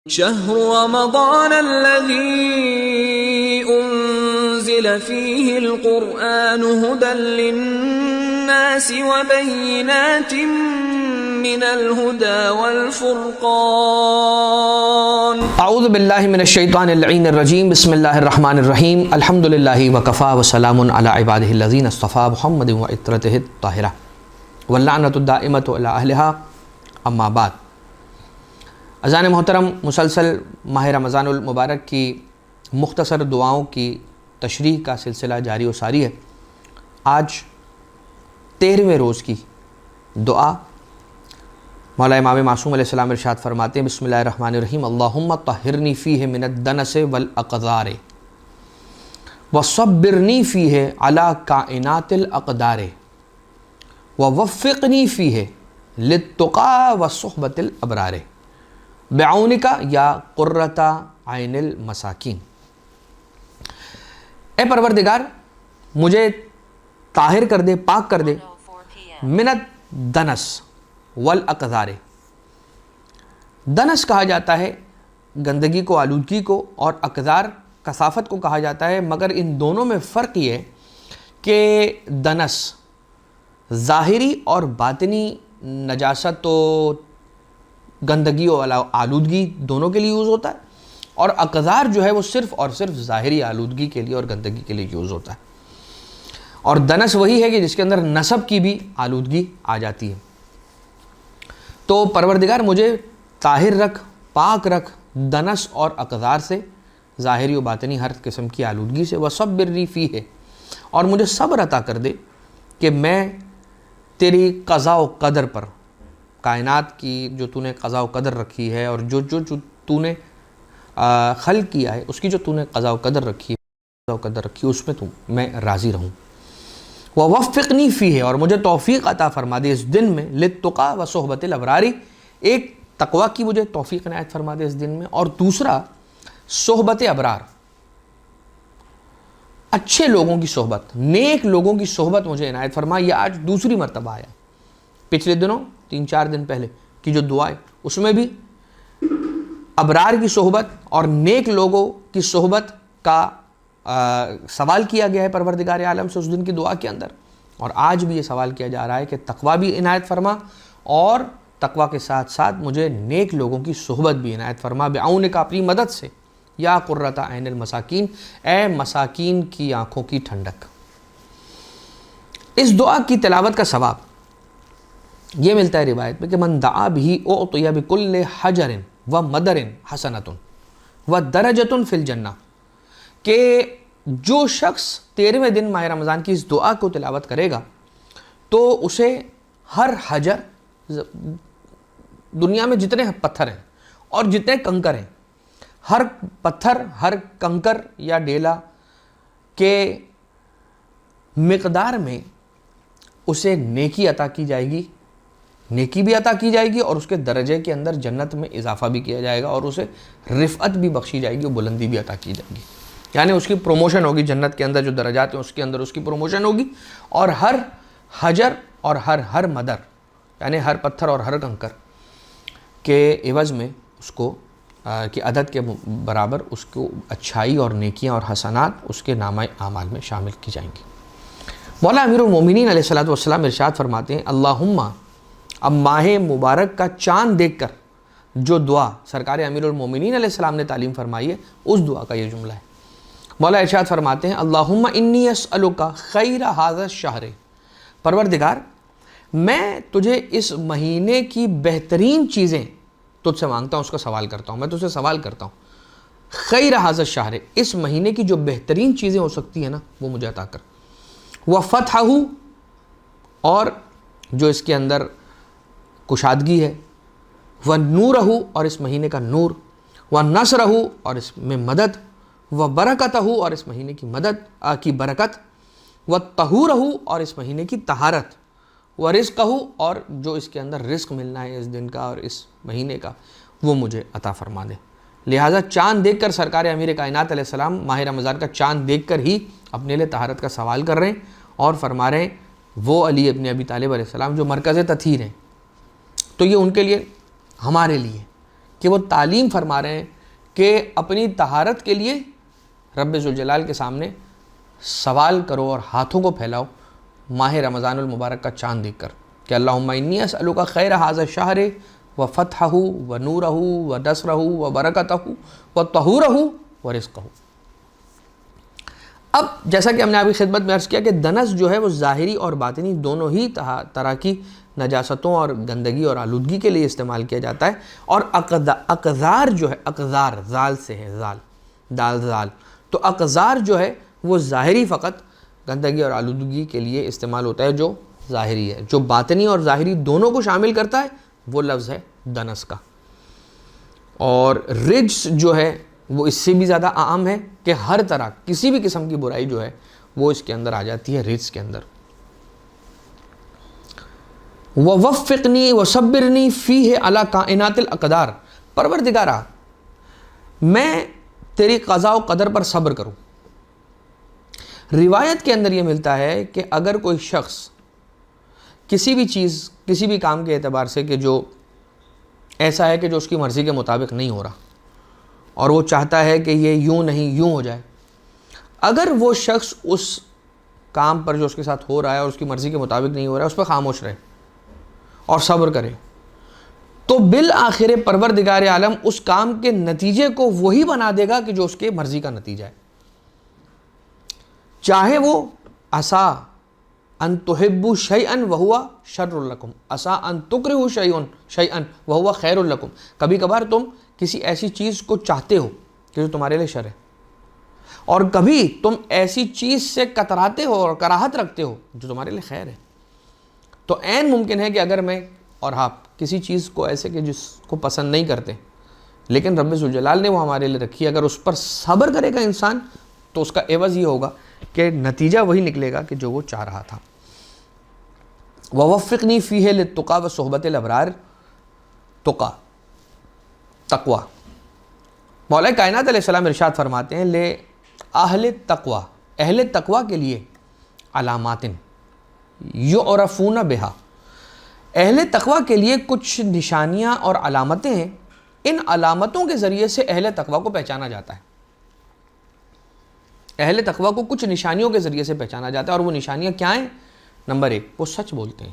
شهر رمضان الذي أنزل فيه القرآن هدى للناس وبينات من الهدى والفرقان اعوذ باللہ من الشیطان اللعین الرجیم بسم اللہ الرحمن الرحیم الحمد للہ وکفا وسلام علی عبادہ الذین اصطفى محمد وعطرتہ الطاہرہ واللعنۃ الدائمۃ علی اہلہا اما بعد۔ اذان محترم، مسلسل ماہ رمضان المبارک کی مختصر دعاؤں کی تشریح کا سلسلہ جاری و ساری ہے۔ آج 13ویں روز کی دعا مولا امام معصوم علیہ السلام ارشاد فرماتے ہیں، بسم اللہ الرحمن الرحیم، اللہم طہرنی فیہ من الدنس والاقذار وصبرنی فیہ علی کائنات الاقدار ووفقنی فیہ للتقی وصحبت الابرار بعونک یا قرۃ عین المساکین۔ اے پروردگار، مجھے طاہر کر دے، پاک کر دے، من الدنس والاقذار۔ دنس کہا جاتا ہے گندگی کو، آلودگی کو، اور اقذار کثافت کو کہا جاتا ہے، مگر ان دونوں میں فرق یہ ہے کہ دنس ظاہری اور باطنی نجاست و گندگی اور آلودگی دونوں کے لیے یوز ہوتا ہے، اور اقذار جو ہے وہ صرف اور صرف ظاہری آلودگی کے لیے اور گندگی کے لیے یوز ہوتا ہے۔ اور دنس وہی ہے کہ جس کے اندر نسب کی بھی آلودگی آ جاتی ہے۔ تو پروردگار مجھے طاہر رکھ، پاک رکھ دنس اور اقذار سے، ظاہری و باطنی ہر قسم کی آلودگی سے، وصبرنی فیہ، اور مجھے صبر عطا کر دے کہ میں تیری قضاء و قدر پر، کائنات کی جو تو نے قضاء و قدر رکھی ہے اور جو تو نے خلق کیا ہے، اس کی جو تو نے قضاء و قدر رکھی ہے، اس میں میں راضی رہوں۔ ووفقنی فیہ، اور مجھے توفیق عطا فرما دے اس دن میں، للتقی وصحبت الابرار، ایک تقوی کی مجھے توفیق عنایت فرما دے اس دن میں، اور دوسرا صحبت ابرار، اچھے لوگوں کی صحبت، نیک لوگوں کی صحبت مجھے عنایت فرما۔ یہ آج دوسری مرتبہ آیا، پچھلے دنوں 3-4 دن پہلے کی جو دعا ہے اس میں بھی ابرار کی صحبت اور نیک لوگوں کی صحبت کا سوال کیا گیا ہے پروردگار عالم سے اس دن کی دعا کے اندر، اور آج بھی یہ سوال کیا جا رہا ہے کہ تقوی بھی عنایت فرما، اور تقوی کے ساتھ ساتھ مجھے نیک لوگوں کی صحبت بھی عنایت فرما، بعونک، اپنی مدد سے، یا قرۃ عین المساکین، اے مساکین کی آنکھوں کی ٹھنڈک۔ اس دعا کی تلاوت کا ثواب یہ ملتا ہے روایت میں کہ من دعا بہ اعطی بکل حجر و مدر حسنۃ و درجۃ فی الجنہ، کہ جو شخص 13ویں دن ماہ رمضان کی اس دعا کو تلاوت کرے گا تو اسے ہر حجر، دنیا میں جتنے پتھر ہیں اور جتنے کنکر ہیں، ہر پتھر، ہر کنکر یا ڈیلا کے مقدار میں اسے نیکی عطا کی جائے گی، نیکی بھی عطا کی جائے گی، اور اس کے درجے کے اندر جنت میں اضافہ بھی کیا جائے گا، اور اسے رفعت بھی بخشی جائے گی، اور بلندی بھی عطا کی جائے گی، یعنی اس کی پروموشن ہوگی جنت کے اندر، جو درجات ہیں اس کے اندر اس کی پروموشن ہوگی، اور ہر حجر اور ہر مدر، یعنی ہر پتھر اور ہر کنکر کے عوض میں اس کو کی عدد کے برابر اس کو اچھائی اور نیکیاں اور حسنات اس کے نامہ اعمال میں شامل کی جائیں گی۔ مولا امیر المومنین علیہ الصلوۃ والسلام ارشاد فرماتے ہیں، اللہم، اب ماہ مبارک کا چاند دیکھ کر جو دعا سرکار امیر المومنین علیہ السلام نے تعلیم فرمائی ہے، اس دعا کا یہ جملہ ہے۔ مولا ارشاد فرماتے ہیں، اللہم انی اسألک خیر ھذا الشہر، پروردگار میں تجھے اس مہینے کی بہترین چیزیں تجھ سے مانگتا ہوں، اس کا سوال کرتا ہوں، میں تجھ سے سوال کرتا ہوں، خیر ھذا الشہر، اس مہینے کی جو بہترین چیزیں ہو سکتی ہیں نا وہ مجھے عطا کر، وفتحہ، اور جو اس کے اندر کشادگی ہے، وَنُورَهُ، اور اس مہینے کا نور، وَنَصْرَهُ، اور اس میں مدد، وَبَرَكَتَهُ، اور اس مہینے کی مدد کی برکت، وَطَّهُورَهُ، اور اس مہینے کی طہارت، وَرِزْقَهُ، اور جو اس کے اندر رزق ملنا ہے اس دن کا اور اس مہینے کا وہ مجھے عطا فرما دے۔ لہٰذا چاند دیکھ کر سرکار امیر کائنات علیہ السلام ماہ رمضان کا چاند دیکھ کر ہی اپنے لیے طہارت کا سوال کر رہے ہیں، اور فرما رہے ہیں وہ علی ابن ابی طالب علیہ السلام جو مرکز تطہیر ہیں، تو یہ ان کے لیے، ہمارے لیے کہ وہ تعلیم فرما رہے ہیں کہ اپنی طہارت کے لیے رب ذوالجلال کے سامنے سوال کرو اور ہاتھوں کو پھیلاؤ ماہ رمضان المبارک کا چاند دیکھ کر کہ اللہم انی اسألک خیر ھذا الشہر و فتحہ و نورہ و نصرہ و برکتہ و طہورہ و رزقہ. اب جیسا کہ ہم نے آپ کی خدمت میں عرض کیا کہ دنس جو ہے وہ ظاہری اور باطنی دونوں ہی طرح کی نجاستوں اور گندگی اور آلودگی کے لیے استعمال کیا جاتا ہے. اور اقذار جو ہے، اقذار زال سے ہے، زال دال زال، تو اقذار جو ہے وہ ظاہری فقط گندگی اور آلودگی کے لیے استعمال ہوتا ہے جو ظاہری ہے. جو باطنی اور ظاہری دونوں کو شامل کرتا ہے وہ لفظ ہے دنس کا. اور رجس جو ہے وہ اس سے بھی زیادہ عام ہے کہ ہر طرح کسی بھی قسم کی برائی جو ہے وہ اس کے اندر آ جاتی ہے رجس کے اندر. وَوَفِّقْنِي وَصَبِّرْنِي فِيهِ عَلَى کائنات الاقدار. پروردگارا میں تیری قضاء و قدر پر صبر کروں. روایت کے اندر یہ ملتا ہے کہ اگر کوئی شخص کسی بھی چیز، کسی بھی کام کے اعتبار سے کہ جو ایسا ہے کہ جو اس کی مرضی کے مطابق نہیں ہو رہا اور وہ چاہتا ہے کہ یہ یوں نہیں یوں ہو جائے، اگر وہ شخص اس کام پر جو اس کے ساتھ ہو رہا ہے اور اس کی مرضی کے مطابق نہیں ہو رہا ہے اس پہ خاموش رہے اور صبر کرے، تو بالآخر پروردگار عالم اس کام کے نتیجے کو وہی بنا دے گا کہ جو اس کے مرضی کا نتیجہ ہے. چاہے وہ عسا ان تحبوا شیئا وہو شر لکم، عسا ان تکرہوا شیئا وہو خیر لکم. کبھی کبھار تم کسی ایسی چیز کو چاہتے ہو کہ جو تمہارے لیے شر ہے، اور کبھی تم ایسی چیز سے کتراتے ہو اور کراہت رکھتے ہو جو تمہارے لیے خیر ہے. تو عین ممکن ہے کہ اگر میں اور آپ کسی چیز کو ایسے کہ جس کو پسند نہیں کرتے لیکن رب ذوالجلال نے وہ ہمارے لیے رکھی، اگر اس پر صبر کرے گا انسان تو اس کا عوض یہ ہوگا کہ نتیجہ وہی نکلے گا کہ جو وہ چاہ رہا تھا. وَوَفِّقْنِي فِيهِ لِلتُّقَى وَصُحْبَةِ الْأَبْرَارِ. تقا، تقوی. مولا کائنات علیہ السلام ارشاد فرماتے ہیں لے اہل تقوی، اہل تقوی کے لیے علامات یعرفون بہا. اہل تقوی کے لیے کچھ نشانیاں اور علامتیں ہیں، ان علامتوں کے ذریعے سے اہل تقوی کو پہچانا جاتا ہے. اہل تقوی کو کچھ نشانیوں کے ذریعے سے پہچانا جاتا ہے، اور وہ نشانیاں کیا ہیں؟ نمبر 1، وہ سچ بولتے ہیں.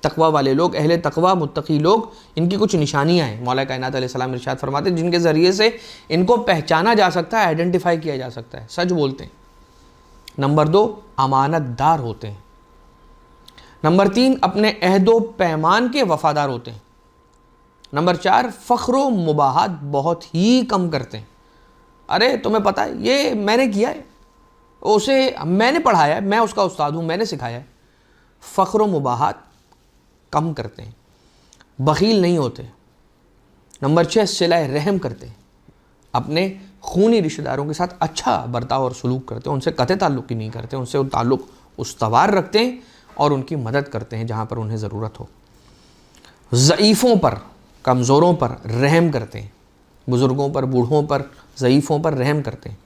تقوی والے لوگ، اہل تقوی متقی لوگ، ان کی کچھ نشانیاں ہیں مولا کائنات علیہ السلام ارشاد فرماتے ہیں جن کے ذریعے سے ان کو پہچانا جا سکتا ہے، آئیڈینٹیفائی کیا جا سکتا ہے. سچ بولتے ہیں. نمبر 2، امانت دار ہوتے ہیں. نمبر 3، اپنے عہد و پیمان کے وفادار ہوتے ہیں. نمبر 4، فخر و مباحات بہت ہی کم کرتے ہیں. ارے تمہیں پتہ ہے یہ میں نے کیا ہے، اسے میں نے پڑھایا ہے، میں اس کا استاد ہوں، میں نے سکھایا ہے. فخر و مباحات کم کرتے ہیں. بخیل نہیں ہوتے. نمبر 6، صلہ رحم کرتے ہیں. اپنے خونی رشتہ داروں کے ساتھ اچھا برتاؤ اور سلوک کرتے ہیں، ان سے قطع تعلق کی نہیں کرتے، ان سے وہ تعلق استوار رکھتے ہیں اور ان کی مدد کرتے ہیں جہاں پر انہیں ضرورت ہو. ضعیفوں پر، کمزوروں پر رحم کرتے ہیں. بزرگوں پر، بوڑھوں پر، ضعیفوں پر رحم کرتے ہیں.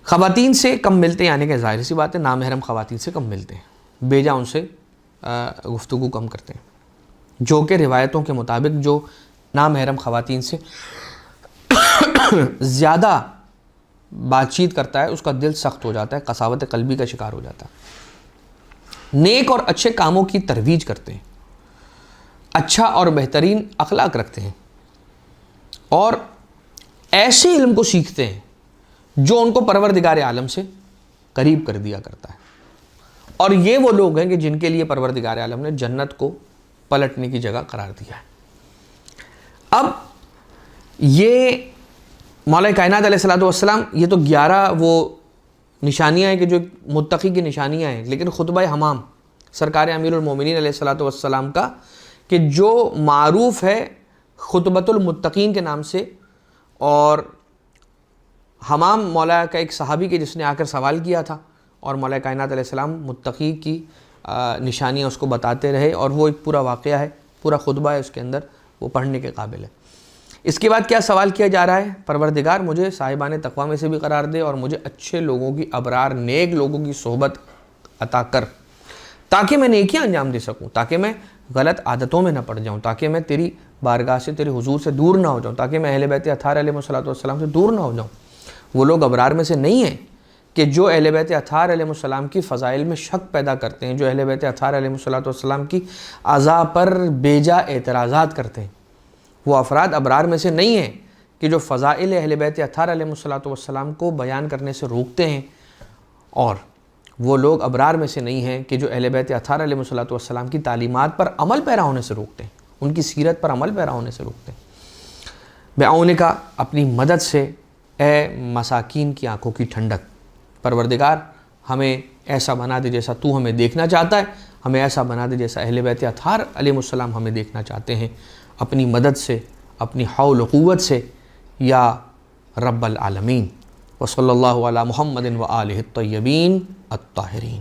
خواتین سے کم ملتے ہیں، یعنی کہ ظاہر سی بات ہے نامحرم خواتین سے کم ملتے ہیں، بیجا ان سے گفتگو کم کرتے ہیں. جو کہ روایتوں کے مطابق جو نامحرم خواتین سے زیادہ بات چیت کرتا ہے اس کا دل سخت ہو جاتا ہے، قساوت قلبی کا شکار ہو جاتا ہے. نیک اور اچھے کاموں کی ترویج کرتے ہیں، اچھا اور بہترین اخلاق رکھتے ہیں، اور ایسے علم کو سیکھتے ہیں جو ان کو پروردگار عالم سے قریب کر دیا کرتا ہے. اور یہ وہ لوگ ہیں کہ جن کے لیے پروردگار عالم نے جنت کو پلٹنے کی جگہ قرار دیا ہے. اب یہ مولا کائنات علیہ السلام، یہ تو 11 وہ نشانیاں ہیں کہ جو متقی کی نشانیاں ہیں، لیکن خطبہ حمام سرکار امیر المومنین علیہ السلام کا کہ جو معروف ہے خطبۃ المتقین کے نام سے، اور حمام مولا کا ایک صحابی کے جس نے آ کر سوال کیا تھا اور مولا کائنات علیہ السلام متقی کی نشانیاں اس کو بتاتے رہے، اور وہ ایک پورا واقعہ ہے، پورا خطبہ ہے اس کے اندر، وہ پڑھنے کے قابل ہے. اس کے بعد کیا سوال کیا جا رہا ہے؟ پروردگار مجھے صاحبان تقوی میں سے بھی قرار دے اور مجھے اچھے لوگوں کی، ابرار نیک لوگوں کی صحبت عطا کر، تاکہ میں نیکیاں انجام دے سکوں، تاکہ میں غلط عادتوں میں نہ پڑ جاؤں، تاکہ میں تیری بارگاہ سے، تیرے حضور سے دور نہ ہو جاؤں، تاکہ میں اہل بیت اطہار علیہ السلام سے دور نہ ہو جاؤں۔ وہ لوگ ابرار میں سے نہیں ہیں کہ جو اہل بیت اطہار علیہ السلام کی فضائل میں شک پیدا کرتے ہیں، جو اہل بیت اطہار علیہ السلام کی اعضاء پر بیجا اعتراضات کرتے ہیں۔ وہ افراد ابرار میں سے نہیں ہیں کہ جو فضائل اہل بیت اطہار علیہ السلام کو بیان کرنے سے روکتے ہیں، اور وہ لوگ ابرار میں سے نہیں ہیں کہ جو اہل بیت اطہار علیہ السلام کی تعلیمات پر عمل پیرا ہونے سے روکتے ہیں، ان کی سیرت پر عمل پیرا ہونے سے روکتے ہیں۔ بعونک، اپنی مدد سے اے مساکین کی آنکھوں کی ٹھنڈک، پروردگار ہمیں ایسا بنا دے جیسا تو ہمیں دیکھنا چاہتا ہے، ہمیں ایسا بنا دے جیسا اہل بیت اطہار علیہ السلام ہمیں دیکھنا چاہتے ہیں، اپنی مدد سے، اپنی حول و قوت سے، یا رب العالمین۔ وصلی اللہ علی محمد و آلہ الطیبین الطاہرین۔